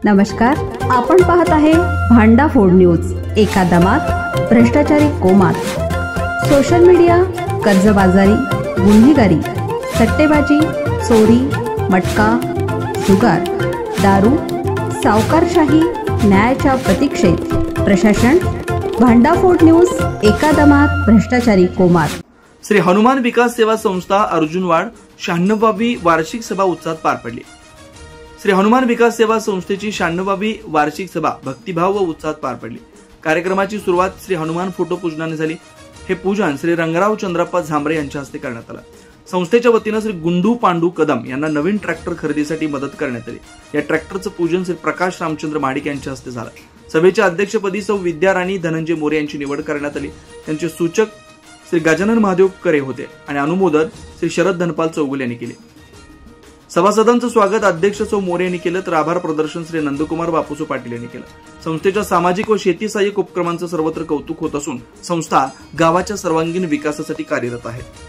नमस्कार, आपण पाहत आहे भांडाफोड न्यूज। एका दमात भ्रष्टाचारी कोमात, सोशल मीडिया, कर्जबाजारी, गुन्हेगारी, सट्टेबाजी, चोरी, मटका, जुगार, दारू, सावकारशाही, न्यायाच्या प्रतीक्षेत प्रशासन। भांडाफोड न्यूज, एका दमात भ्रष्टाचारी कोमात। श्री हनुमान विकास सेवा संस्था अर्जुनवाड 96वी वार्षिक सभा उत्साहात पार पडली। श्री हनुमान विकास सेवा संस्थेची 96वी वार्षिक सभा भक्तिभाव व उत्साहात पार पडली। कार्यक्रमाची सुरुवात श्री हनुमान फोटो पूजनाने झाली। हे पूजन श्री रंगराव चंद्रप्पा झांबरे यांच्या हस्ते करण्यात आलं। संस्थेच्या वतीने श्री गुंडू पांडू कदम यांना नवीन ट्रॅक्टर खरेदीसाठी मदत करण्यात आली। या ट्रॅक्टरचं पूजन श्री प्रकाश रामचंद्र महाडिक यांच्या हस्ते झालं। सभेच्या अध्यक्षपदी सौ विद्याराणी धनंजय मोरे यांची निवड करण्यात आली। त्यांचे सूचक श्री गजानन महादेव करे होते आणि अनुमोदन श्री शरद धनपाल चौगुले यांनी केले। सभासदांचं स्वागत अध्यक्ष सौ मोरे यांनी केलं, तर आभार प्रदर्शन श्री नंदकुमार बापूसो पाटील यांनी केलं। संस्थेच्या सामाजिक व शेती सहाय्यक उपक्रमांचं सर्वत्र कौतुक होत असून संस्था गावाच्या सर्वांगीण विकासासाठी कार्यरत आहे।